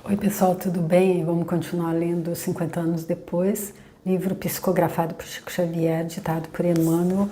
Oi pessoal, tudo bem? Vamos continuar lendo 50 anos depois, livro psicografado por Chico Xavier, ditado por Emmanuel,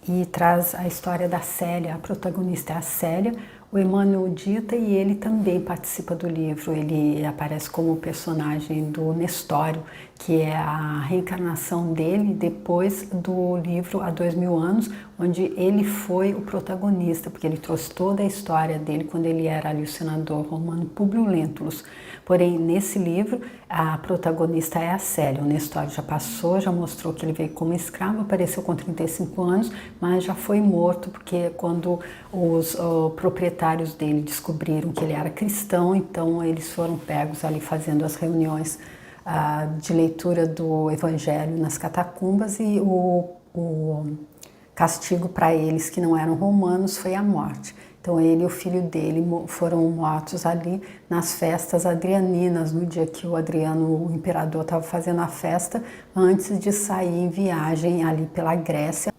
e traz a história da Célia. A protagonista é a Célia. O Emmanuel dita e ele também participa do livro. Ele aparece como personagem do Nestório, que é a reencarnação dele depois do livro Há 2000 anos, onde ele foi o protagonista, porque ele trouxe toda a história dele quando ele era ali o senador romano Públio Lentulus. Porém, nesse livro, a protagonista é a Célia. O Nestório já passou, já mostrou que ele veio como escravo, apareceu com 35 anos, mas já foi morto, porque quando os proprietários dele descobriram que ele era cristão, então eles foram pegos ali fazendo as reuniões de leitura do Evangelho nas catacumbas, e o castigo para eles que não eram romanos foi a morte. Então ele e o filho dele foram mortos ali nas festas adrianinas, no dia que o Adriano, o imperador, estava fazendo a festa antes de sair em viagem ali pela Grécia.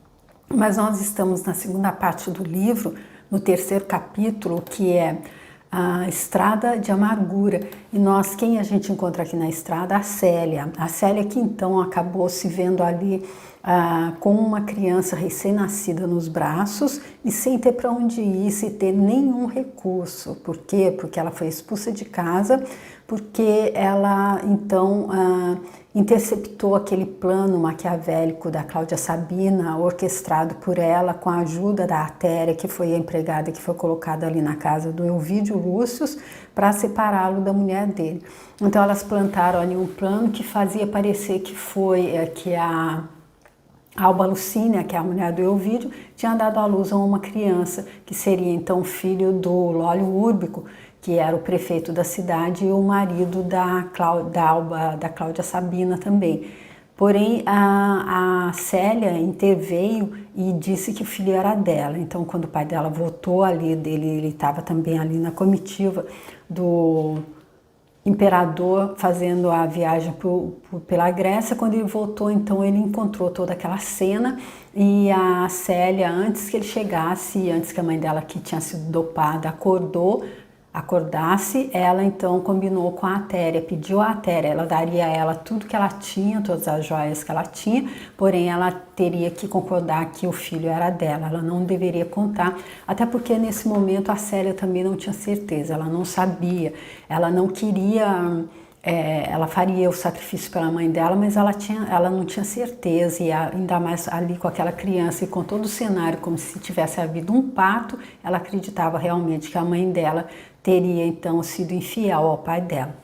Mas nós estamos na segunda parte do livro, no terceiro capítulo, que é a Estrada de Amargura. E nós, quem a gente encontra aqui na estrada? A Célia. A Célia que então acabou se vendo ali com uma criança recém-nascida nos braços e sem ter para onde ir, sem ter nenhum recurso. Por quê? Porque ela foi expulsa de casa, porque ela então interceptou aquele plano maquiavélico da Cláudia Sabina, orquestrado por ela com a ajuda da Artéria, que foi a empregada que foi colocada ali na casa do Elvídio Lúcius, para separá-lo da mulher dele. Então elas plantaram ali um plano que fazia parecer que foi que a Alba Lucínia, que é a mulher do Elvídio, tinha dado à luz a uma criança, que seria então filho do Lólio Úrbico, que era o prefeito da cidade, e o marido da Cláudia Sabina também. Porém, a Célia interveio e disse que o filho era dela. Então, quando o pai dela voltou ali, ele estava também ali na comitiva do imperador fazendo a viagem pela Grécia. Quando ele voltou, então ele encontrou toda aquela cena, e a Célia, antes que ele chegasse, antes que a mãe dela, que tinha sido dopada, acordasse, ela então combinou com a Artéria, pediu a Artéria, ela daria a ela tudo que ela tinha, todas as joias que ela tinha, porém ela teria que concordar que o filho era dela, ela não deveria contar, até porque nesse momento a Célia também não tinha certeza, ela não sabia, ela não queria, ela faria o sacrifício pela mãe dela, mas ela não tinha certeza, e ainda mais ali com aquela criança e com todo o cenário como se tivesse havido um parto, ela acreditava realmente que a mãe dela teria então sido infiel ao pai dela.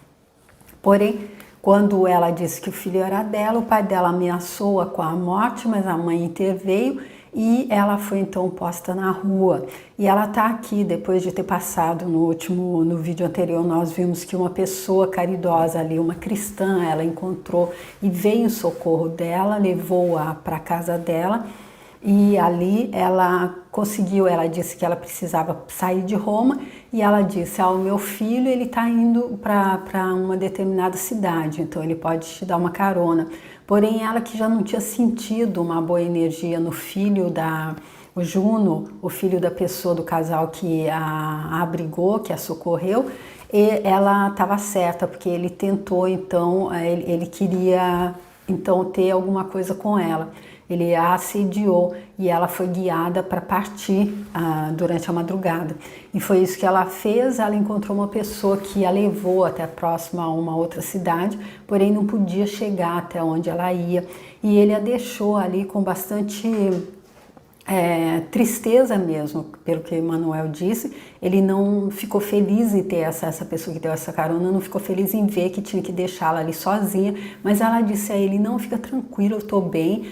Porém, quando ela disse que o filho era dela, o pai dela ameaçou-a com a morte, mas a mãe interveio e ela foi então posta na rua. E ela está aqui depois de ter passado no vídeo anterior, nós vimos que uma pessoa caridosa ali, uma cristã, ela encontrou e veio em socorro dela, levou-a para a casa dela. E ali ela conseguiu, ela disse que ela precisava sair de Roma, e ela disse: o meu filho, ele está indo para uma determinada cidade, então ele pode te dar uma carona. Porém, ela, que já não tinha sentido uma boa energia no filho o Juno, o filho da pessoa do casal que a abrigou, que a socorreu, e ela estava certa, porque ele tentou, então, ele queria então ter alguma coisa com ela. Ele a assediou e ela foi guiada para partir durante a madrugada. E foi isso que ela fez. Ela encontrou uma pessoa que a levou até próxima a uma outra cidade, porém não podia chegar até onde ela ia. E ele a deixou ali com bastante tristeza mesmo, pelo que Emmanuel disse. Ele não ficou feliz em ter essa pessoa que deu essa carona, não ficou feliz em ver que tinha que deixá-la ali sozinha, mas ela disse a ele: não, fica tranquilo, eu estou bem,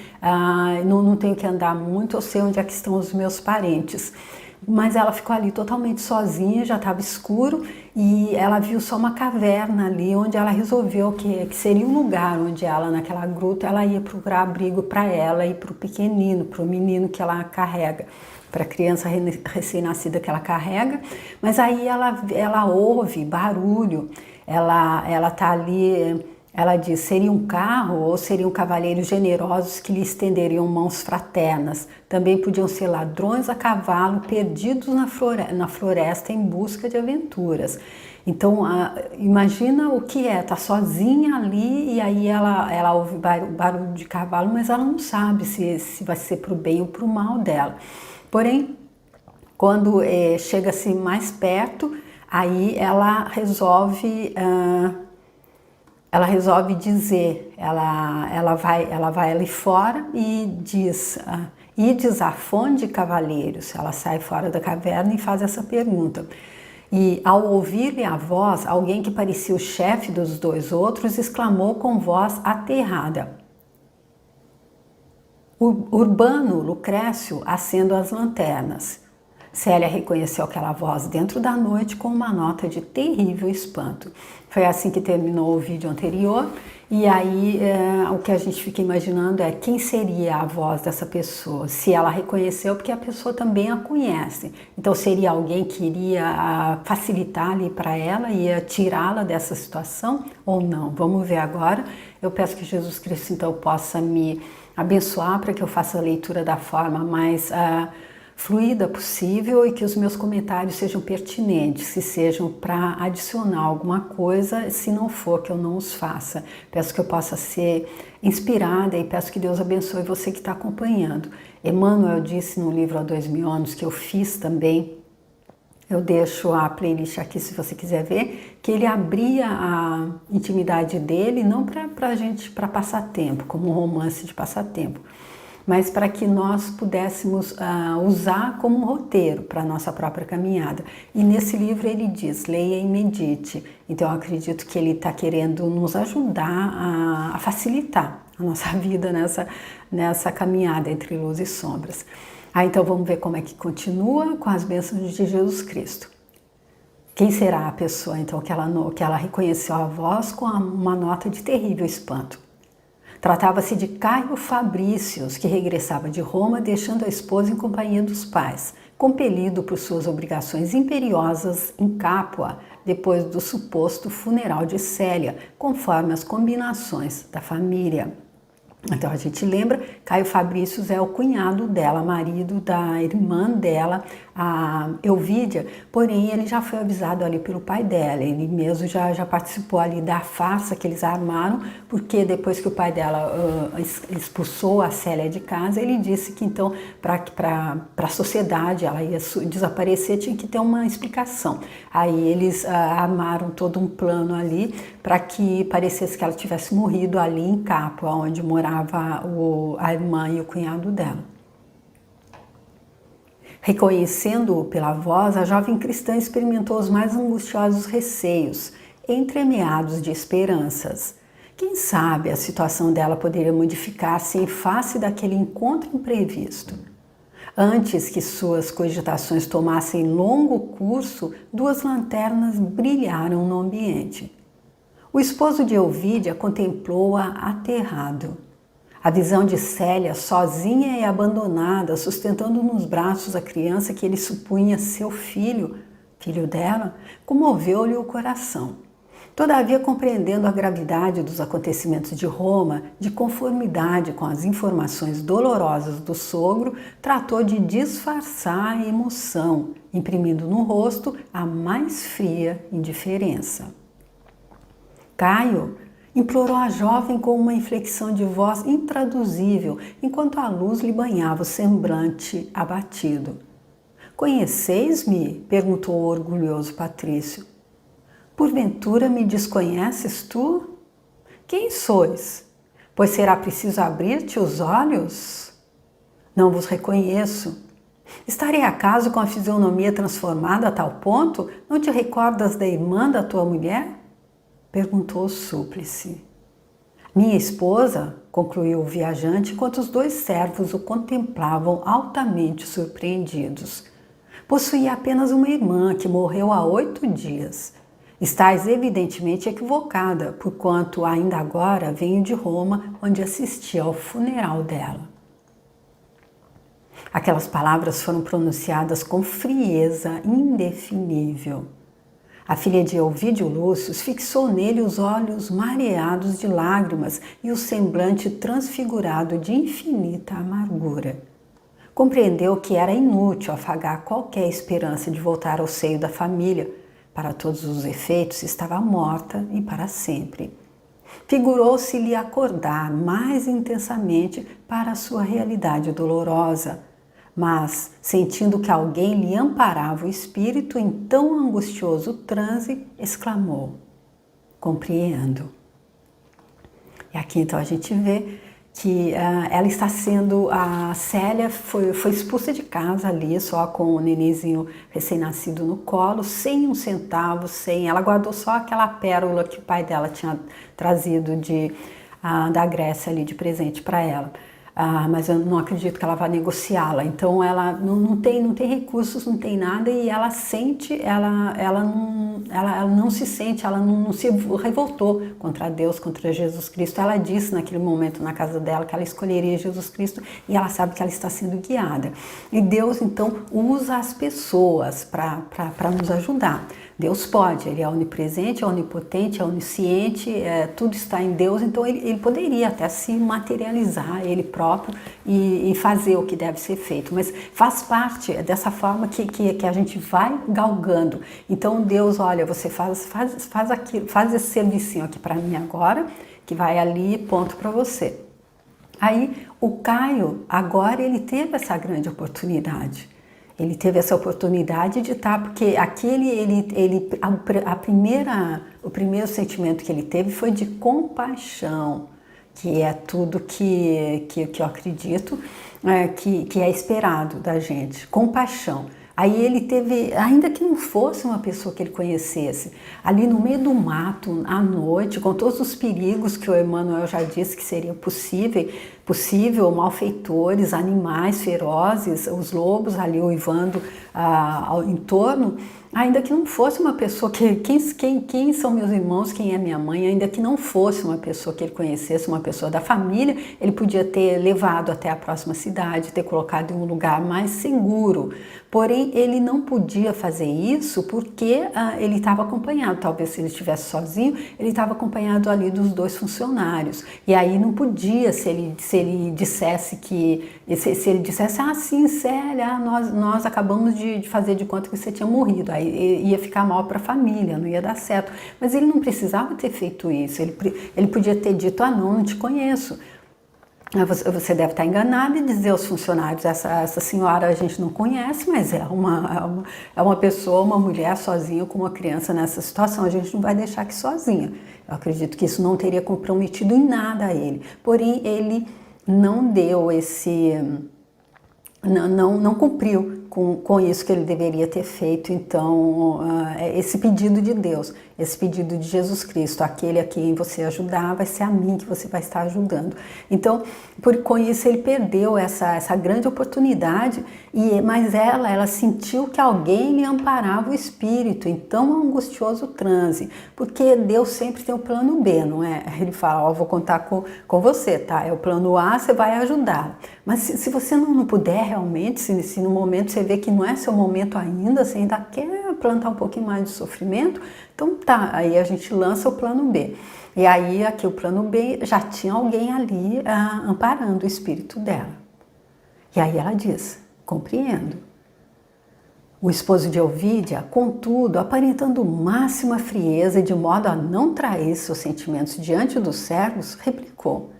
não tenho que andar muito, eu sei onde é que estão os meus parentes. Mas ela ficou ali totalmente sozinha, já estava escuro, e ela viu só uma caverna ali, onde ela resolveu que seria um lugar onde ela, naquela gruta, ela ia procurar abrigo para ela e para o pequenino, para o menino que ela carrega, para a criança recém-nascida que ela carrega. Mas aí ela ouve barulho, ela está ali. Ela diz: seria um carro ou seriam cavalheiros generosos que lhe estenderiam mãos fraternas. Também podiam ser ladrões a cavalo perdidos na floresta em busca de aventuras. Então, imagina o que é, tá sozinha ali e aí ela ouve barulho de cavalo, mas ela não sabe se vai ser para o bem ou para o mal dela. Porém, quando chega-se mais perto, aí ela resolve dizer, ela vai ali fora e diz, ides à fonte de cavalheiros. Ela sai fora da caverna e faz essa pergunta. E ao ouvir-lhe a voz, alguém que parecia o chefe dos dois outros exclamou com voz aterrada: Urbano, Lucrécio, acendo as lanternas. Célia reconheceu aquela voz dentro da noite com uma nota de terrível espanto. Foi assim que terminou o vídeo anterior. E aí o que a gente fica imaginando é quem seria a voz dessa pessoa. Se ela reconheceu, porque a pessoa também a conhece. Então seria alguém que iria facilitar ali para ela, ia tirá-la dessa situação ou não? Vamos ver agora. Eu peço que Jesus Cristo então possa me abençoar para que eu faça a leitura da forma mais fluida possível e que os meus comentários sejam pertinentes, se sejam para adicionar alguma coisa, se não for, que eu não os faça. Peço que eu possa ser inspirada e peço que Deus abençoe você que está acompanhando. Emmanuel disse no livro Há 2000 anos, que eu fiz também, eu deixo a playlist aqui se você quiser ver, que ele abria a intimidade dele não para passar tempo, como um romance de passatempo, mas para que nós pudéssemos usar como um roteiro para a nossa própria caminhada. E nesse livro ele diz, leia e medite. Então eu acredito que ele está querendo nos ajudar a facilitar a nossa vida nessa caminhada entre luz e sombras. Então vamos ver como é que continua com as bênçãos de Jesus Cristo. Quem será a pessoa então que ela reconheceu a voz com uma nota de terrível espanto? Tratava-se de Caio Fabrícios, que regressava de Roma deixando a esposa em companhia dos pais, compelido por suas obrigações imperiosas em Capua, depois do suposto funeral de Célia, conforme as combinações da família. Então a gente lembra, Caio Fabrícios é o cunhado dela, marido da irmã dela, a Euvídia, porém ele já foi avisado ali pelo pai dela, ele mesmo já participou ali da farsa que eles armaram, porque depois que o pai dela expulsou a Célia de casa, ele disse que então para a sociedade ela ia desaparecer, tinha que ter uma explicação. Aí eles armaram todo um plano ali para que parecesse que ela tivesse morrido ali em Capua, onde morava a irmã e o cunhado dela. Reconhecendo-o pela voz, a jovem cristã experimentou os mais angustiosos receios, entremeados de esperanças. Quem sabe a situação dela poderia modificar-se em face daquele encontro imprevisto. Antes que suas cogitações tomassem longo curso, 2 lanternas brilharam no ambiente. O esposo de Euvídia contemplou-a aterrado. A visão de Célia, sozinha e abandonada, sustentando nos braços a criança que ele supunha seu filho dela, comoveu-lhe o coração. Todavia, compreendendo a gravidade dos acontecimentos de Roma, de conformidade com as informações dolorosas do sogro, tratou de disfarçar a emoção, imprimindo no rosto a mais fria indiferença. Caio implorou a jovem com uma inflexão de voz intraduzível, enquanto a luz lhe banhava o semblante abatido. Conheceis-me? Perguntou o orgulhoso Patrício. Porventura me desconheces tu? Quem sois? Pois será preciso abrir-te os olhos? Não vos reconheço. Estarei acaso com a fisionomia transformada a tal ponto? Não te recordas da irmã da tua mulher? Perguntou o súplice. Minha esposa, concluiu o viajante, enquanto os 2 servos o contemplavam altamente surpreendidos. Possuía apenas uma irmã que morreu há 8 dias. Estás evidentemente equivocada, porquanto ainda agora venho de Roma, onde assisti ao funeral dela. Aquelas palavras foram pronunciadas com frieza indefinível. A filha de Ovídio Lúcio fixou nele os olhos mareados de lágrimas e o semblante transfigurado de infinita amargura. Compreendeu que era inútil afagar qualquer esperança de voltar ao seio da família. para todos os efeitos, estava morta e para sempre. Figurou-se-lhe acordar mais intensamente para a sua realidade dolorosa, mas, sentindo que alguém lhe amparava o espírito em tão angustioso transe, exclamou: compreendo. E aqui então a gente vê que ela está sendo, a Célia foi expulsa de casa ali, só com o nenenzinho recém-nascido no colo, sem um centavo, ela guardou só aquela pérola que o pai dela tinha trazido da Grécia ali de presente para ela. Mas eu não acredito que ela vá negociá-la, então ela não tem recursos, não tem nada, e ela sente, ela não se sente, ela não se revoltou contra Deus, contra Jesus Cristo. Ela disse naquele momento na casa dela que ela escolheria Jesus Cristo, e ela sabe que ela está sendo guiada. E Deus então usa as pessoas para nos ajudar. Deus pode, Ele é onipresente, é onipotente, é onisciente, tudo está em Deus, então ele poderia até se materializar Ele próprio e fazer o que deve ser feito, mas faz parte dessa forma que a gente vai galgando. Então Deus, olha, você faz aquilo, faz esse servicinho aqui para mim agora, que vai ali, ponto para você. Aí o Caio, agora ele teve essa grande oportunidade. Ele teve essa oportunidade de estar, porque o primeiro sentimento que ele teve foi de compaixão, que é tudo que eu acredito que é esperado da gente, compaixão. Aí ele teve, ainda que não fosse uma pessoa que ele conhecesse, ali no meio do mato, à noite, com todos os perigos que o Emmanuel já disse que seria possível, malfeitores, animais ferozes, os lobos ali uivando ao entorno, ainda que não fosse uma pessoa quem são meus irmãos, quem é minha mãe, ainda que não fosse uma pessoa que ele conhecesse, uma pessoa da família, ele podia ter levado até a próxima cidade, ter colocado em um lugar mais seguro. Porém, ele não podia fazer isso porque ele estava acompanhado. Talvez se ele estivesse sozinho, ele estava acompanhado ali dos 2 funcionários. E aí não podia, se ele dissesse sim, Célia, nós acabamos de fazer de conta que você tinha morrido. Aí ia ficar mal para a família, não ia dar certo. Mas ele não precisava ter feito isso. Ele podia ter dito: não te conheço. Você deve estar enganado e dizer aos funcionários: essa senhora a gente não conhece, mas é uma pessoa, uma mulher sozinha com uma criança nessa situação, a gente não vai deixar aqui sozinha. Eu acredito que isso não teria comprometido em nada a ele. Porém, ele não deu não cumpriu com isso que ele deveria ter feito. Então, esse pedido de Deus, esse pedido de Jesus Cristo, aquele a quem você ajudar, vai ser a mim que você vai estar ajudando. Então, com isso ele perdeu essa grande oportunidade, mas ela sentiu que alguém lhe amparava o espírito em tão angustioso transe, porque Deus sempre tem o plano B, não é? Ele fala: vou contar com você, tá? É o plano A, você vai ajudar. Mas se você não puder realmente, se no momento você vê que não é seu momento ainda, você ainda quer plantar um pouquinho mais de sofrimento, então tá, aí a gente lança o plano B. E aí aqui o plano B já tinha alguém ali amparando o espírito dela. E aí ela diz: compreendo. O esposo de Ovídia, contudo, aparentando máxima frieza e de modo a não trair seus sentimentos diante dos servos, replicou: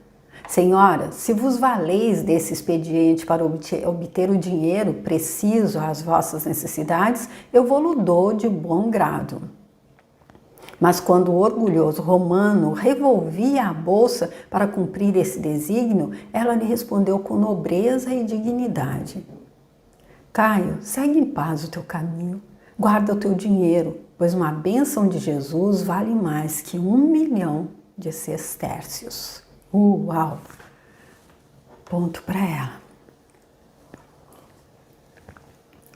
Senhora, se vos valeis desse expediente para obter o dinheiro preciso às vossas necessidades, eu vou-lo dou de bom grado. Mas quando o orgulhoso romano revolvia a bolsa para cumprir esse desígnio, ela lhe respondeu com nobreza e dignidade: Caio, segue em paz o teu caminho, guarda o teu dinheiro, pois uma bênção de Jesus vale mais que 1.000.000 de sestércios. Uau! Ponto para ela.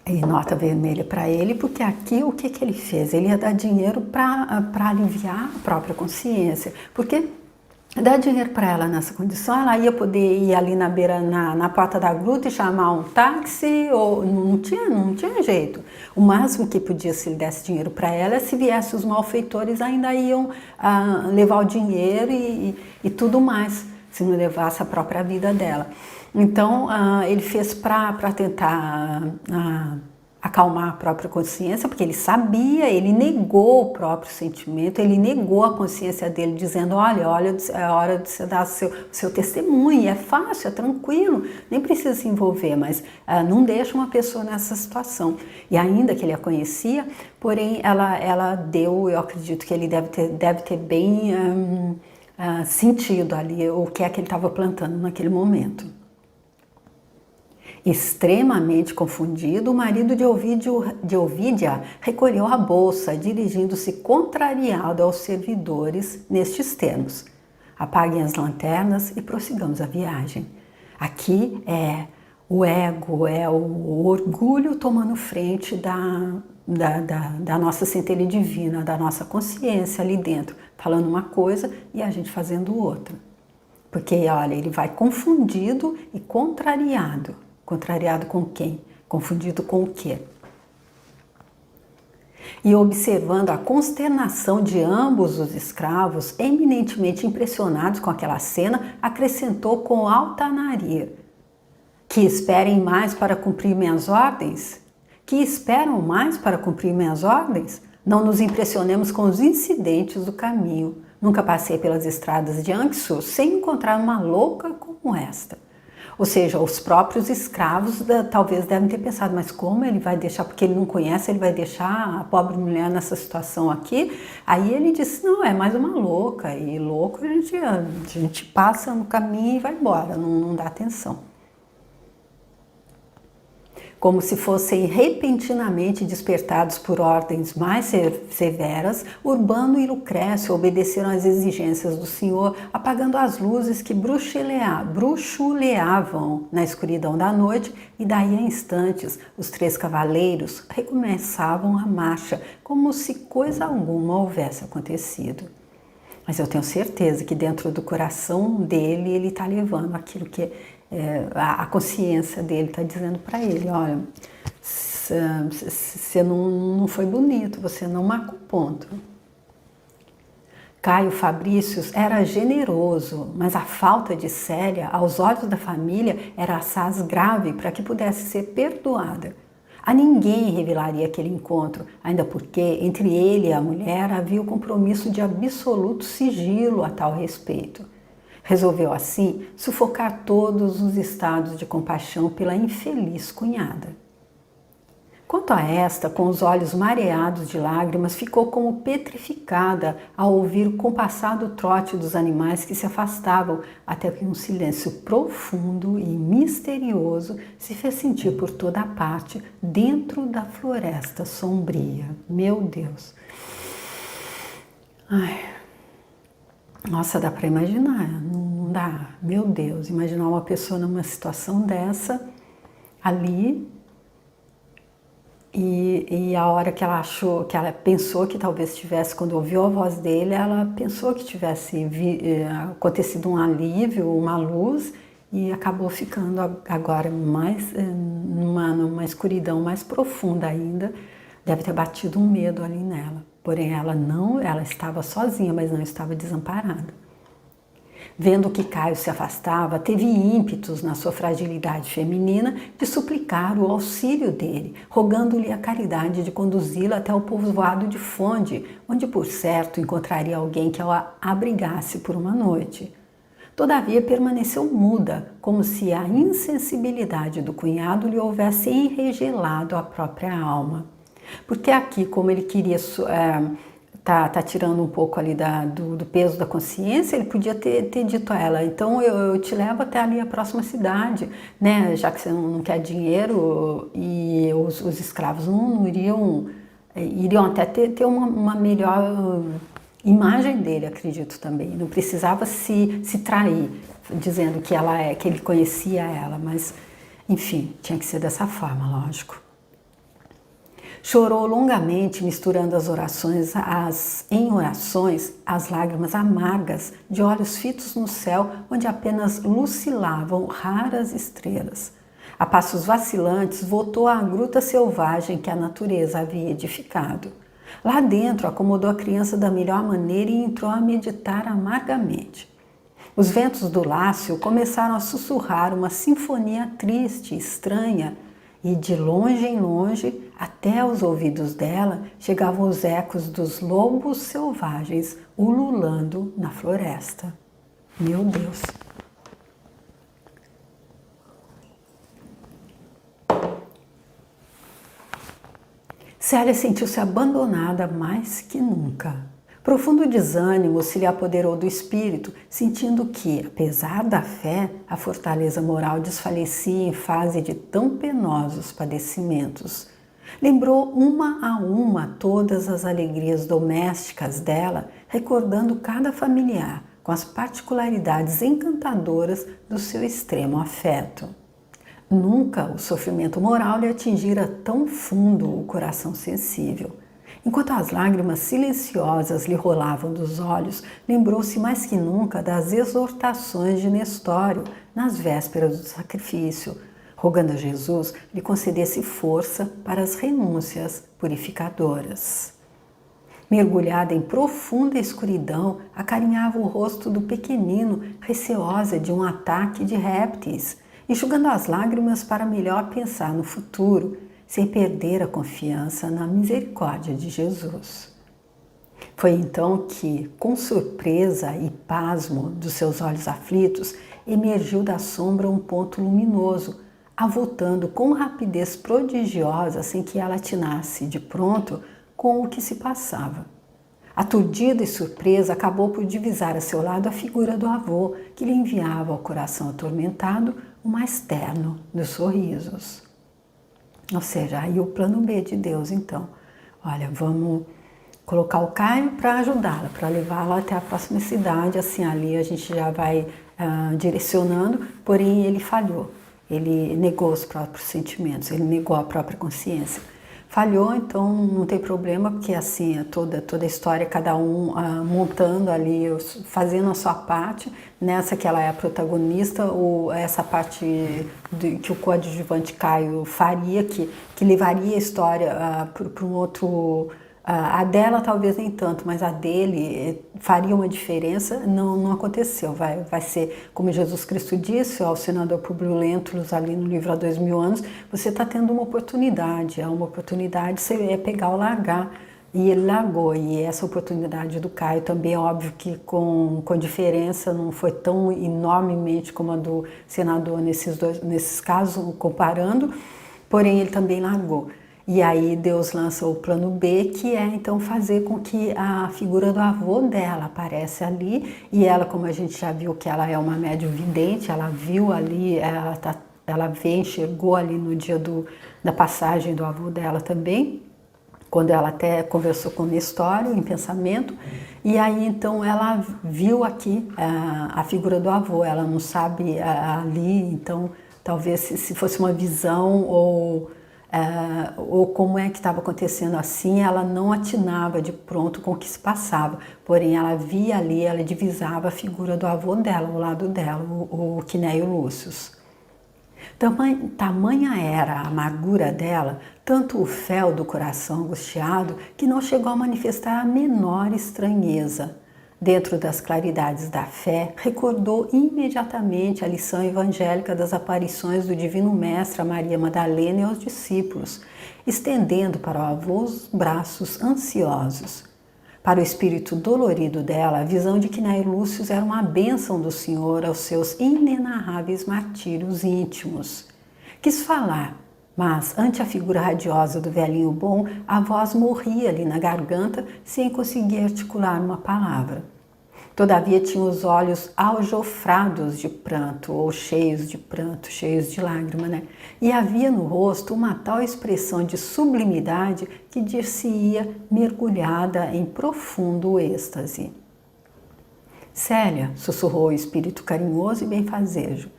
E nota vermelha para ele, porque aqui o que ele fez? Ele ia dar dinheiro para aliviar a própria consciência, porque dar dinheiro para ela nessa condição, ela ia poder ir ali na beira, na porta da gruta e chamar um táxi, ou não tinha jeito. O máximo que podia, se ele desse dinheiro para ela, é se viesse os malfeitores, ainda iam levar o dinheiro e tudo mais, se não levasse a própria vida dela. Então, ele fez para tentar acalmar a própria consciência, porque ele sabia, ele negou o próprio sentimento, ele negou a consciência dele, dizendo, olha, é hora de você dar seu testemunho, é fácil, é tranquilo, nem precisa se envolver, mas não deixa uma pessoa nessa situação. E ainda que ele a conhecia, porém ela deu, eu acredito que ele deve ter bem sentido ali o que é que ele estava plantando naquele momento. Extremamente confundido, o marido de Ovídia recolheu a bolsa, dirigindo-se contrariado aos servidores nestes termos: apaguem as lanternas e prossigamos a viagem. Aqui é o ego, é o orgulho tomando frente da nossa centelha divina, da nossa consciência ali dentro, falando uma coisa e a gente fazendo outra. Porque, olha, ele vai confundido e contrariado. Contrariado com quem? Confundido com o quê? E observando a consternação de ambos os escravos, eminentemente impressionados com aquela cena, acrescentou com altaneria: que esperem mais para cumprir minhas ordens? Que esperam mais para cumprir minhas ordens? Não nos impressionemos com os incidentes do caminho. Nunca passei pelas estradas de Anxur sem encontrar uma louca como esta. Ou seja, os próprios escravos talvez devem ter pensado, mas como ele vai deixar, porque ele não conhece, ele vai deixar a pobre mulher nessa situação aqui? Aí ele disse, não, é mais uma louca, e louco a gente passa no caminho e vai embora, não dá atenção. Como se fossem repentinamente despertados por ordens mais severas, Urbano e Lucrécio obedeceram às exigências do senhor, apagando as luzes que bruxuleavam na escuridão da noite, e daí a instantes os 3 cavaleiros recomeçavam a marcha, como se coisa alguma houvesse acontecido. Mas eu tenho certeza que dentro do coração dele, ele está levando aquilo que a consciência dele está dizendo para ele, olha, você não foi bonito, você não marcou ponto. Caio Fabrícios era generoso, mas a falta de Célia, aos olhos da família, era assaz grave para que pudesse ser perdoada. A ninguém revelaria aquele encontro, ainda porque entre ele e a mulher havia o compromisso de absoluto sigilo a tal respeito. Resolveu, assim, sufocar todos os estados de compaixão pela infeliz cunhada. Quanto a esta, com os olhos mareados de lágrimas, ficou como petrificada ao ouvir o compassado trote dos animais que se afastavam, até que um silêncio profundo e misterioso se fez sentir por toda a parte, dentro da floresta sombria. Meu Deus! Ai... Nossa, dá para imaginar, não dá? Meu Deus, imaginar uma pessoa numa situação dessa, ali, e a hora que ela pensou que talvez tivesse, quando ouviu a voz dele, ela pensou que tivesse acontecido um alívio, uma luz, e acabou ficando agora mais numa escuridão mais profunda ainda. Deve ter batido um medo ali nela. Porém, ela estava sozinha, mas não estava desamparada. Vendo que Caio se afastava, teve ímpetos na sua fragilidade feminina de suplicar o auxílio dele, rogando-lhe a caridade de conduzi-la até o povoado de Fonde, onde, por certo, encontraria alguém que a abrigasse por uma noite. Todavia, permaneceu muda, como se a insensibilidade do cunhado lhe houvesse enregelado a própria alma. Porque aqui, como ele queria tá tirando um pouco ali do peso da consciência, ele podia ter dito a ela, então eu te levo até ali a próxima cidade, né? Já que você não quer dinheiro, e os escravos não iriam até ter uma melhor imagem dele, acredito também. Não precisava se trair, dizendo que ele conhecia ela, mas enfim, tinha que ser dessa forma, lógico. Chorou longamente, misturando em orações as lágrimas amargas de olhos fitos no céu, onde apenas lucilavam raras estrelas. A passos vacilantes, voltou à gruta selvagem que a natureza havia edificado. Lá dentro, acomodou a criança da melhor maneira e entrou a meditar amargamente. Os ventos do Lácio começaram a sussurrar uma sinfonia triste, estranha, e de longe em longe, até os ouvidos dela, chegavam os ecos dos lobos selvagens ululando na floresta. Meu Deus! Célia sentiu-se abandonada mais que nunca. Profundo desânimo se lhe apoderou do espírito, sentindo que, apesar da fé, a fortaleza moral desfalecia em face de tão penosos padecimentos. Lembrou uma a uma todas as alegrias domésticas dela, recordando cada familiar, com as particularidades encantadoras do seu extremo afeto. Nunca o sofrimento moral lhe atingira tão fundo o coração sensível. Enquanto as lágrimas silenciosas lhe rolavam dos olhos, lembrou-se mais que nunca das exortações de Nestório nas vésperas do sacrifício, rogando a Jesus lhe concedesse força para as renúncias purificadoras. Mergulhada em profunda escuridão, acarinhava o rosto do pequenino, receosa de um ataque de répteis, enxugando as lágrimas para melhor pensar no futuro, sem perder a confiança na misericórdia de Jesus. Foi então que, com surpresa e pasmo dos seus olhos aflitos, emergiu da sombra um ponto luminoso, avultando com rapidez prodigiosa sem que ela atinasse de pronto com o que se passava. Aturdida e surpresa, acabou por divisar a seu lado a figura do avô, que lhe enviava ao coração atormentado o mais terno dos sorrisos. Ou seja, aí o plano B de Deus, então. Olha, vamos colocar o Caio para ajudá-la, para levá-la até a próxima cidade, assim ali a gente já vai direcionando, porém ele falhou. Ele negou os próprios sentimentos, ele negou a própria consciência. Falhou, então não tem problema, porque assim é toda a história, cada um montando ali, fazendo a sua parte, nessa que ela é a protagonista, ou essa parte que o coadjuvante Caio faria, que levaria a história para um outro... a dela talvez nem tanto, mas a dele faria uma diferença, não aconteceu. Vai ser, como Jesus Cristo disse ao senador Publio Lentulus ali no livro Há 2000 anos, você está tendo uma oportunidade, uma oportunidade, você é pegar ou largar. E ele largou, e essa oportunidade do Caio também é óbvio que com diferença, não foi tão enormemente como a do senador nesses casos, comparando, porém ele também largou. E aí Deus lança o plano B, que é então fazer com que a figura do avô dela apareça ali, e ela, como a gente já viu que ela é uma médium vidente, ela viu ali, ela enxergou ali no dia da passagem do avô dela também, quando ela até conversou com Nestório em pensamento, e aí então ela viu aqui a figura do avô, ela não sabe ali, então talvez se fosse uma visão ou como é que estava acontecendo assim, ela não atinava de pronto com o que se passava, porém ela via ali, ela divisava a figura do avô dela, ao lado dela, o Quinéio Lúcius. Tamanha era a amargura dela, tanto o fel do coração angustiado, que não chegou a manifestar a menor estranheza. Dentro das claridades da fé, recordou imediatamente a lição evangélica das aparições do Divino Mestre a Maria Madalena e aos discípulos, estendendo para o avô os braços ansiosos. Para o espírito dolorido dela, a visão de Quinéio Lúcius era uma bênção do Senhor aos seus inenarráveis martírios íntimos. Quis falar, mas ante a figura radiosa do velhinho bom, a voz morria ali na garganta sem conseguir articular uma palavra. Todavia tinha os olhos aljofrados de pranto, ou cheios de pranto, cheios de lágrima, né? E havia no rosto uma tal expressão de sublimidade que dir-se-ia mergulhada em profundo êxtase. Célia, sussurrou o espírito carinhoso e benfazejo,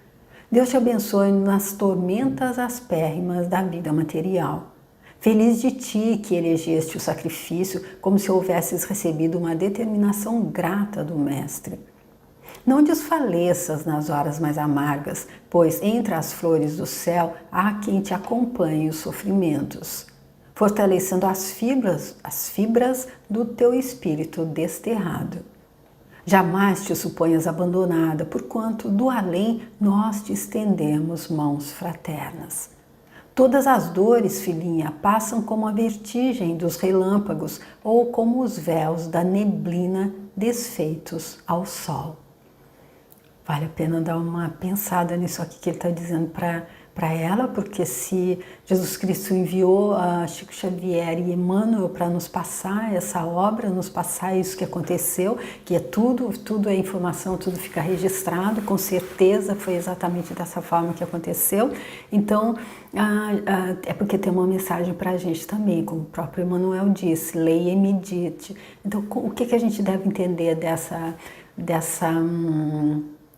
Deus te abençoe nas tormentas aspérrimas da vida material. Feliz de ti que elegeste o sacrifício como se houvesses recebido uma determinação grata do Mestre. Não desfaleças nas horas mais amargas, pois entre as flores do céu há quem te acompanhe os sofrimentos, fortalecendo as fibras do teu espírito desterrado. Jamais te suponhas abandonada, porquanto do além nós te estendemos mãos fraternas. Todas as dores, filhinha, passam como a vertigem dos relâmpagos ou como os véus da neblina desfeitos ao sol. Vale a pena dar uma pensada nisso aqui que ele está dizendo para ela, porque se Jesus Cristo enviou a Chico Xavier e Emmanuel para nos passar essa obra, nos passar isso que aconteceu, que é tudo é informação, tudo fica registrado, com certeza foi exatamente dessa forma que aconteceu. Então, é porque tem uma mensagem para a gente também, como o próprio Emmanuel disse, leia e medite. Então, o que a gente deve entender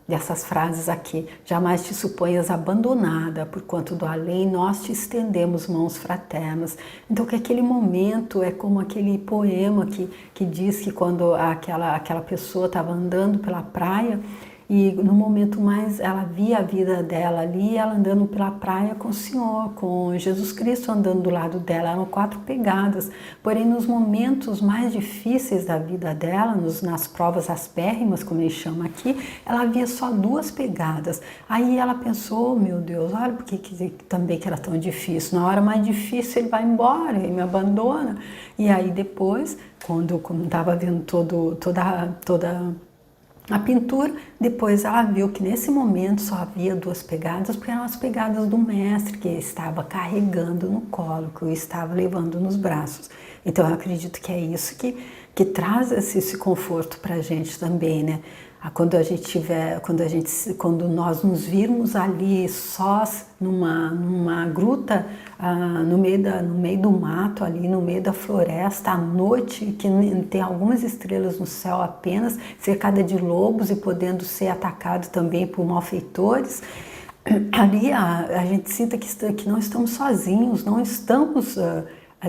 dessas frases aqui? Jamais te suponhas abandonada, porquanto do além nós te estendemos mãos fraternas. Então, que aquele momento é como aquele poema que diz que quando aquela pessoa estava andando pela praia e no momento mais ela via a vida dela ali, ela andando pela praia com o Senhor, com Jesus Cristo andando do lado dela, eram 4 pegadas, porém nos momentos mais difíceis da vida dela, nas provas aspérrimas, como ele chama aqui, ela via só 2 pegadas. Aí ela pensou, oh, meu Deus, olha porque também que era tão difícil, na hora mais difícil ele vai embora, ele me abandona. E aí depois, quando estava vendo toda a pintura, depois ela viu que nesse momento só havia 2 pegadas, porque eram as pegadas do mestre que estava carregando no colo, que o estava levando nos braços. Então eu acredito que é isso que traz esse conforto para a gente também, né? Quando nós nos virmos ali sós numa gruta, no meio do mato ali, no meio da floresta, à noite, que tem algumas estrelas no céu apenas, cercada de lobos e podendo ser atacado também por malfeitores, ali a gente sinta que não estamos sozinhos, não estamos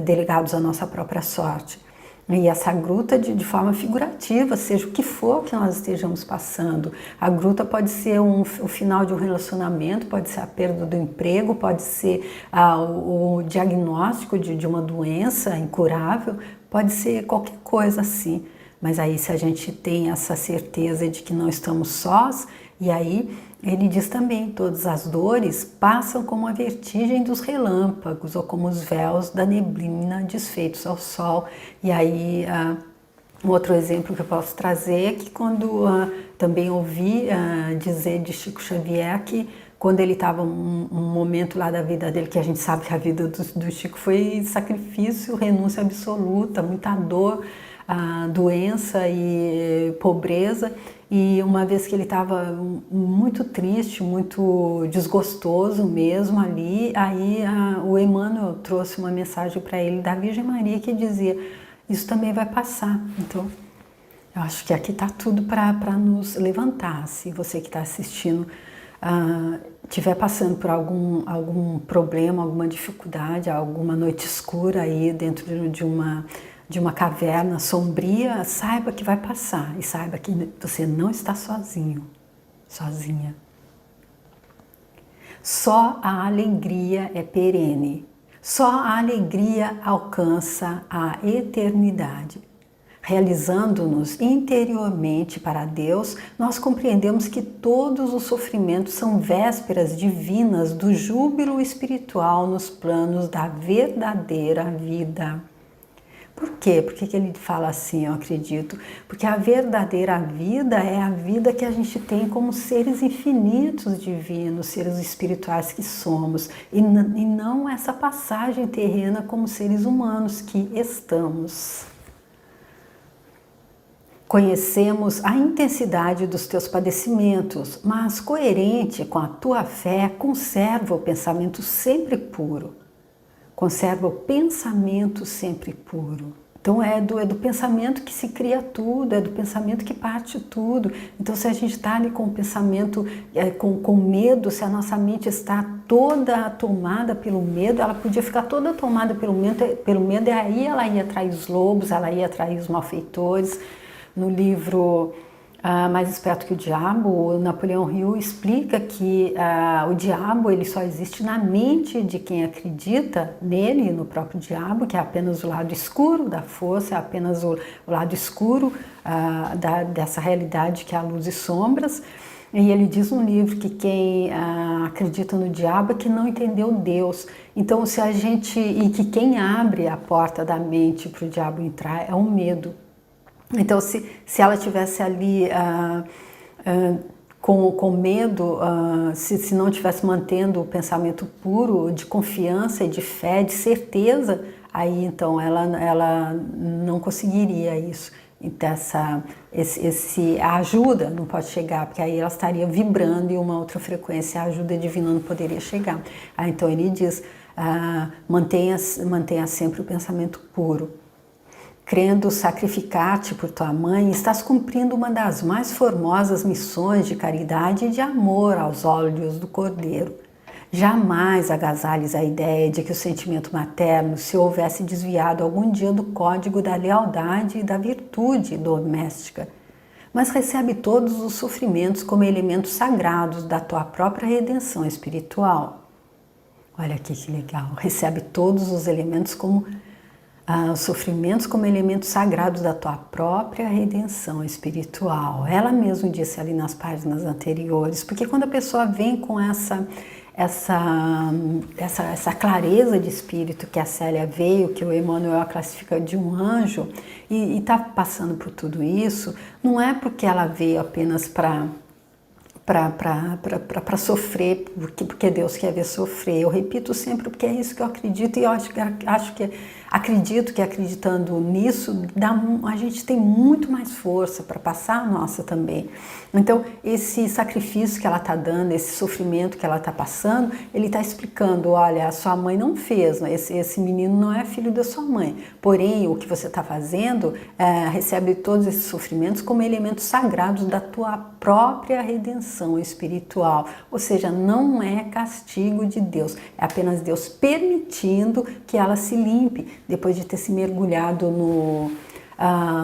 delegados à nossa própria sorte. E essa gruta de forma figurativa, seja o que for que nós estejamos passando. A gruta pode ser o final de um relacionamento, pode ser a perda do emprego, pode ser o diagnóstico de uma doença incurável, pode ser qualquer coisa assim. Mas aí se a gente tem essa certeza de que não estamos sós, e aí ele diz também, todas as dores passam como a vertigem dos relâmpagos ou como os véus da neblina desfeitos ao sol. E aí um outro exemplo que eu posso trazer é que quando também ouvi dizer de Chico Xavier que quando ele estava um momento lá da vida dele, que a gente sabe que a vida do Chico foi sacrifício, renúncia absoluta, muita dor, doença e pobreza, e uma vez que ele estava muito triste, muito desgostoso mesmo ali, aí o Emmanuel trouxe uma mensagem para ele da Virgem Maria que dizia, isso também vai passar. Então, eu acho que aqui está tudo para nos levantar. Se você que está assistindo estiver passando por algum problema, alguma dificuldade, alguma noite escura aí dentro de uma caverna sombria, saiba que vai passar e saiba que você não está sozinho, sozinha. Só a alegria é perene, só a alegria alcança a eternidade. Realizando-nos interiormente para Deus, nós compreendemos que todos os sofrimentos são vésperas divinas do júbilo espiritual nos planos da verdadeira vida. Por quê? Por que ele fala assim, eu acredito? Porque a verdadeira vida é a vida que a gente tem como seres infinitos divinos, seres espirituais que somos, e não essa passagem terrena como seres humanos que estamos. Conhecemos a intensidade dos teus padecimentos, mas coerente com a tua fé, conserva o pensamento sempre puro. Conserva o pensamento sempre puro. Então é do pensamento que se cria tudo, é do pensamento que parte tudo. Então se a gente está ali com o pensamento, com medo, se a nossa mente está toda tomada pelo medo, ela podia ficar toda tomada pelo medo, e aí ela ia atrair os lobos, ela ia atrair os malfeitores. No livro Mais Esperto que o Diabo, o Napoleão Hill explica que o diabo ele só existe na mente de quem acredita nele, no próprio diabo, que é apenas o lado escuro da força, é apenas o lado escuro dessa realidade que é a luz e sombras. E ele diz no livro que quem acredita no diabo é que não entendeu Deus. Então, e que quem abre a porta da mente para o diabo entrar é o medo. Então, se ela tivesse ali com medo, se não tivesse mantendo o pensamento puro de confiança e de fé, de certeza, aí então ela não conseguiria isso. Então a ajuda não pode chegar, porque aí ela estaria vibrando em uma outra frequência, a ajuda divina não poderia chegar. Então ele diz, mantenha sempre o pensamento puro. Crendo sacrificar-te por tua mãe, estás cumprindo uma das mais formosas missões de caridade e de amor aos olhos do Cordeiro. Jamais agasalhes a ideia de que o sentimento materno se houvesse desviado algum dia do código da lealdade e da virtude doméstica, mas recebe todos os sofrimentos como elementos sagrados da tua própria redenção espiritual. Olha aqui que legal, recebe todos os elementos os sofrimentos como elementos sagrados da tua própria redenção espiritual. Ela mesma disse ali nas páginas anteriores, porque quando a pessoa vem com essa clareza de espírito que a Célia veio, que o Emmanuel a classifica de um anjo, e está passando por tudo isso, não é porque ela veio apenas para sofrer, porque Deus quer ver sofrer. Eu repito sempre porque é isso que eu acredito, e eu acredito que acreditando nisso, a gente tem muito mais força para passar a nossa também. Então, esse sacrifício que ela está dando, esse sofrimento que ela está passando, ele está explicando, olha, a sua mãe não fez, esse menino não é filho da sua mãe, porém, o que você está fazendo recebe todos esses sofrimentos como elementos sagrados da tua própria redenção espiritual, ou seja, não é castigo de Deus, é apenas Deus permitindo que ela se limpe, depois de ter se mergulhado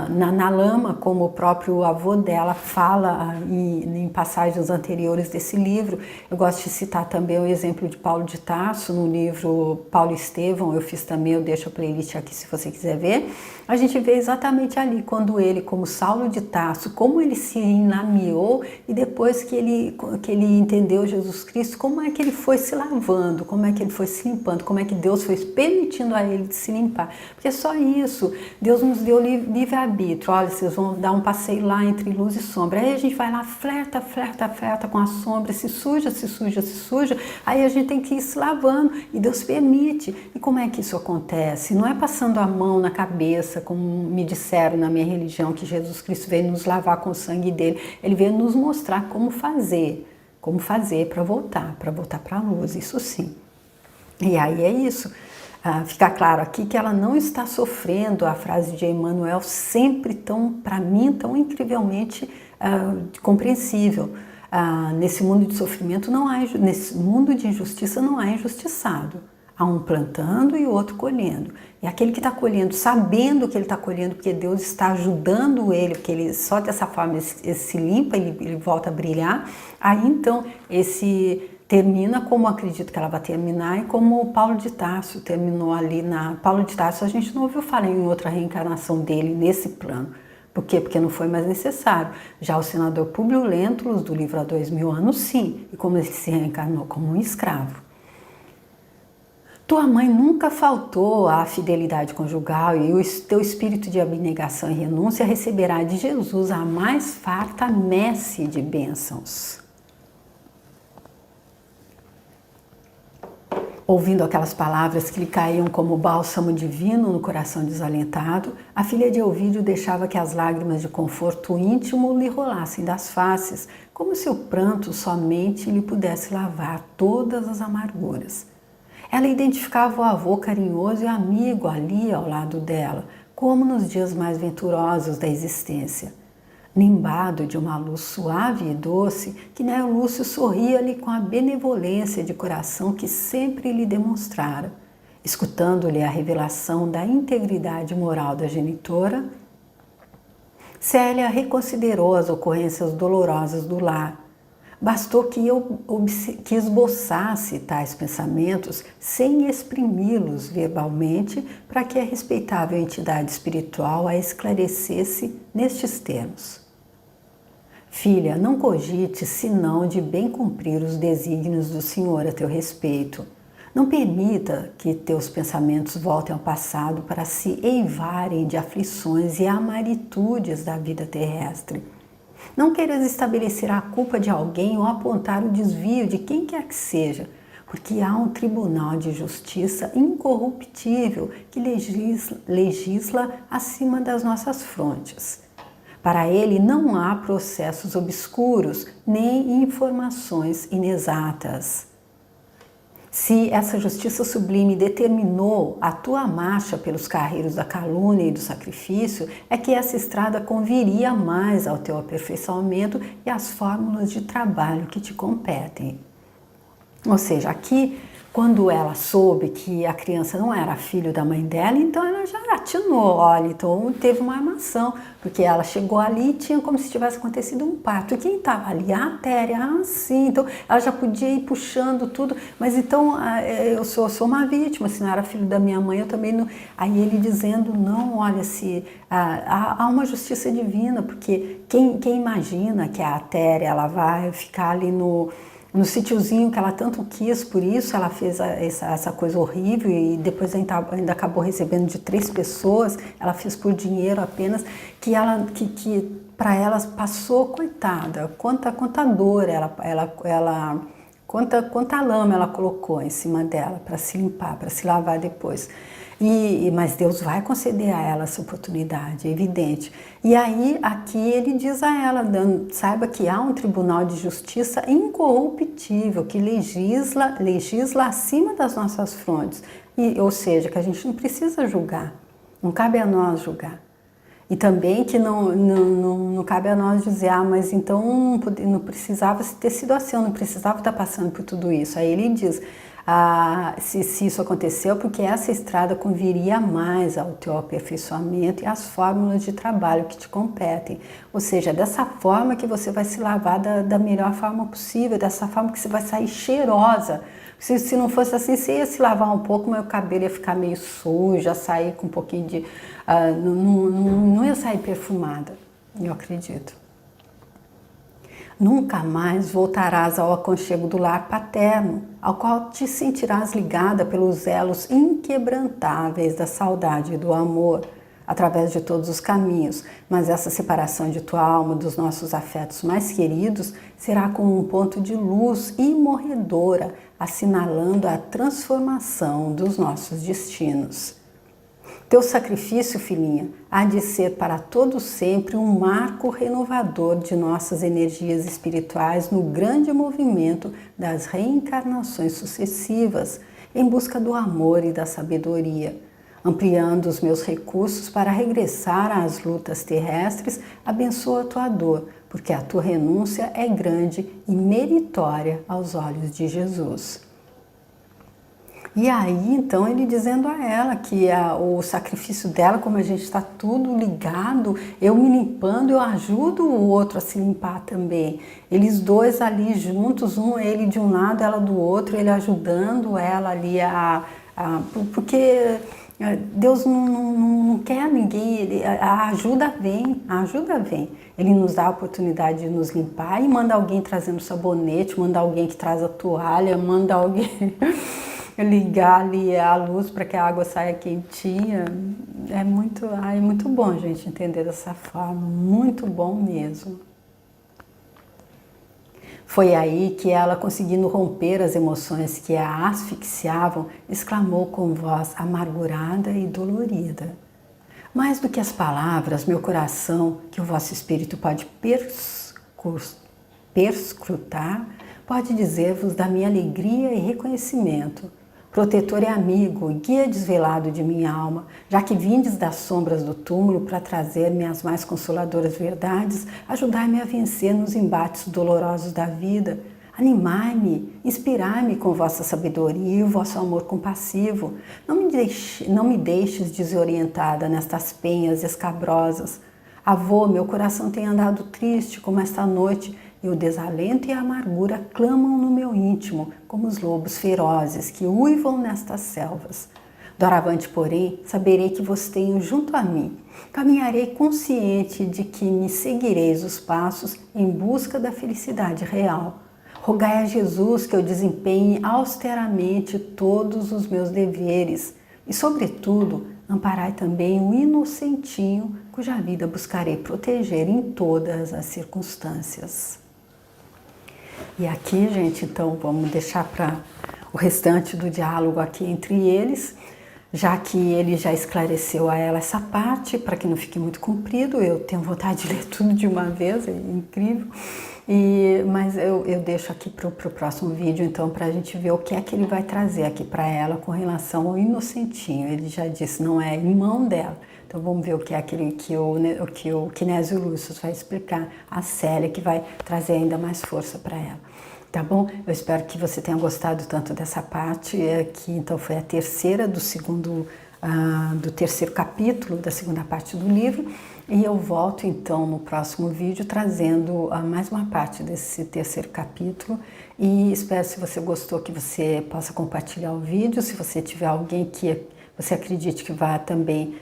na lama, como o próprio avô dela fala em passagens anteriores desse livro. Eu gosto de citar também o exemplo de Paulo de Tarso, no livro Paulo Estevão, eu fiz também, eu deixo a playlist aqui se você quiser ver. A gente vê exatamente ali, quando ele, como Saulo de Tarso, como ele se enlameou, e depois que ele entendeu Jesus Cristo, como é que ele foi se lavando, como é que ele foi se limpando, como é que Deus foi permitindo a ele de se limpar. Porque é só isso, Deus nos deu livre-arbítrio. Olha, vocês vão dar um passeio lá entre luz e sombra. Aí a gente vai lá, flerta com a sombra, se suja. Aí a gente tem que ir se lavando e Deus permite. E como é que isso acontece? Não é passando a mão na cabeça, como me disseram na minha religião, que Jesus Cristo veio nos lavar com o sangue dele. Ele veio nos mostrar como fazer para voltar para a luz, isso sim. E aí é isso. Fica claro aqui que ela não está sofrendo, a frase de Emmanuel sempre para mim, tão incrivelmente compreensível. Nesse mundo de sofrimento, nesse mundo de injustiça não há injustiçado. Há um plantando e o outro colhendo. E aquele que está colhendo, sabendo que ele está colhendo, porque Deus está ajudando ele, porque ele só dessa forma ele se limpa, ele volta a brilhar, aí então esse termina como acredito que ela vai terminar e como o Paulo de Tarso terminou ali Paulo de Tarso a gente não ouviu falar em outra reencarnação dele nesse plano. Por quê? Porque não foi mais necessário. Já o senador Públio Lentulus, do livro Há 2000 anos, sim. E como ele se reencarnou como um escravo. Tua mãe nunca faltou à fidelidade conjugal e o teu espírito de abnegação e renúncia receberá de Jesus a mais farta messe de bênçãos. Ouvindo aquelas palavras que lhe caíam como bálsamo divino no coração desalentado, a filha de Ovídio deixava que as lágrimas de conforto íntimo lhe rolassem das faces, como se o pranto somente lhe pudesse lavar todas as amarguras. Ela identificava o avô carinhoso e amigo ali ao lado dela, como nos dias mais venturosos da existência. Nimbado de uma luz suave e doce, que Neo Lúcio sorria-lhe com a benevolência de coração que sempre lhe demonstrara. Escutando-lhe a revelação da integridade moral da genitora, Célia reconsiderou as ocorrências dolorosas do lar. Bastou que esboçasse tais pensamentos sem exprimi-los verbalmente para que a respeitável entidade espiritual a esclarecesse nestes termos. Filha, não cogite senão de bem cumprir os desígnios do Senhor a teu respeito. Não permita que teus pensamentos voltem ao passado para se eivarem de aflições e amaritudes da vida terrestre. Não queiras estabelecer a culpa de alguém ou apontar o desvio de quem quer que seja, porque há um tribunal de justiça incorruptível que legisla acima das nossas frontes. Para ele não há processos obscuros nem informações inexatas. Se essa justiça sublime determinou a tua marcha pelos carreiros da calúnia e do sacrifício, é que essa estrada conviria mais ao teu aperfeiçoamento e às fórmulas de trabalho que te competem. Ou seja, aqui, quando ela soube que a criança não era filho da mãe dela, então ela já atinou, olha, então teve uma armação, porque ela chegou ali e tinha como se tivesse acontecido um parto. E quem estava ali? A artéria, sim, então ela já podia ir puxando tudo, mas então eu sou uma vítima, se não era filho da minha mãe, eu também não... Aí ele dizendo, não, olha, se há uma justiça divina, porque quem imagina que a artéria ela vai ficar ali no sítiozinho que ela tanto quis, por isso ela fez essa coisa horrível e depois ainda acabou recebendo de 3 pessoas, ela fez por dinheiro apenas, que para ela passou, coitada, quanta dor quanta lama ela colocou em cima dela para se limpar, para se lavar depois. Mas Deus vai conceder a ela essa oportunidade, é evidente. E aí, aqui ele diz a ela, saiba que há um tribunal de justiça incorruptível, que legisla acima das nossas frontes. Ou seja, que a gente não precisa julgar, não cabe a nós julgar. E também que não cabe a nós dizer, mas então não precisava ter sido assim, eu não precisava estar passando por tudo isso. Aí ele diz, se isso aconteceu, porque essa estrada conviria mais ao teu aperfeiçoamento e às fórmulas de trabalho que te competem. Ou seja, dessa forma que você vai se lavar da melhor forma possível, dessa forma que você vai sair cheirosa. Se não fosse assim, você ia se lavar um pouco, mas o cabelo ia ficar meio sujo, ia sair com um pouquinho de... não ia sair perfumada, eu acredito. Nunca mais voltarás ao aconchego do lar paterno, ao qual te sentirás ligada pelos elos inquebrantáveis da saudade e do amor, através de todos os caminhos, mas essa separação de tua alma dos nossos afetos mais queridos será como um ponto de luz imorredora, assinalando a transformação dos nossos destinos. Teu sacrifício, filhinha, há de ser para todo sempre um marco renovador de nossas energias espirituais no grande movimento das reencarnações sucessivas, em busca do amor e da sabedoria, ampliando os meus recursos para regressar às lutas terrestres. Abençoa a tua dor, porque a tua renúncia é grande e meritória aos olhos de Jesus. E aí, então, ele dizendo a ela que o sacrifício dela, como a gente está tudo ligado, eu me limpando, eu ajudo o outro a se limpar também. Eles dois ali juntos, ele de um lado, ela do outro, ele ajudando ela ali porque Deus não quer ninguém, a ajuda vem. Ele nos dá a oportunidade de nos limpar e manda alguém trazendo sabonete, manda alguém que traz a toalha, manda alguém... ligar ali a luz para que a água saia quentinha. É muito bom a gente entender dessa forma, muito bom mesmo. Foi aí que ela, conseguindo romper as emoções que a asfixiavam, exclamou com voz amargurada e dolorida: mais do que as palavras, meu coração, que o vosso espírito pode perscrutar, pode dizer-vos da minha alegria e reconhecimento. Protetor e amigo, guia desvelado de minha alma, já que vindes das sombras do túmulo para trazer-me as mais consoladoras verdades, ajudai-me a vencer nos embates dolorosos da vida. Animai-me, inspirai-me com vossa sabedoria e o vosso amor compassivo. Não me deixes desorientada nestas penhas escabrosas. Avô, meu coração tem andado triste como esta noite, e o desalento e a amargura clamam no meu íntimo, como os lobos ferozes que uivam nestas selvas. Doravante, porém, saberei que vos tenho junto a mim. Caminharei consciente de que me seguireis os passos em busca da felicidade real. Rogai a Jesus que eu desempenhe austeramente todos os meus deveres e, sobretudo, amparai também o inocentinho cuja vida buscarei proteger em todas as circunstâncias. E aqui, gente, então vamos deixar para o restante do diálogo aqui entre eles, já que ele já esclareceu a ela essa parte, para que não fique muito comprido. Eu tenho vontade de ler tudo de uma vez, é incrível. Mas eu deixo aqui para o próximo vídeo, então, para a gente ver o que é que ele vai trazer aqui para ela com relação ao inocentinho. Ele já disse, não é irmão dela. Então vamos ver o que é que o Kinésio Lúcio vai explicar a Célia, que vai trazer ainda mais força para ela. Tá bom? Eu espero que você tenha gostado tanto dessa parte, que então foi a terceira do terceiro capítulo, da segunda parte do livro. E eu volto então no próximo vídeo trazendo mais uma parte desse terceiro capítulo. E espero, se você gostou, que você possa compartilhar o vídeo. Se você tiver alguém que você acredite que vai também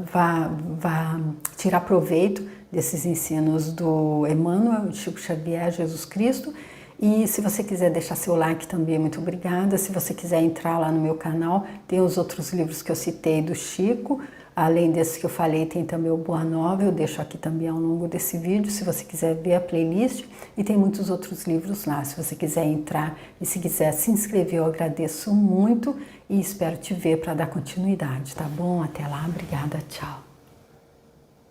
vá tirar proveito desses ensinos do Emmanuel, de Chico Xavier, Jesus Cristo. E se você quiser deixar seu like também, muito obrigada. Se você quiser entrar lá no meu canal, tem os outros livros que eu citei do Chico. Além desse que eu falei, tem também o Boa Nova, eu deixo aqui também ao longo desse vídeo, se você quiser ver a playlist. E tem muitos outros livros lá, se você quiser entrar e se quiser se inscrever, eu agradeço muito e espero te ver para dar continuidade, tá bom? Até lá, obrigada, tchau.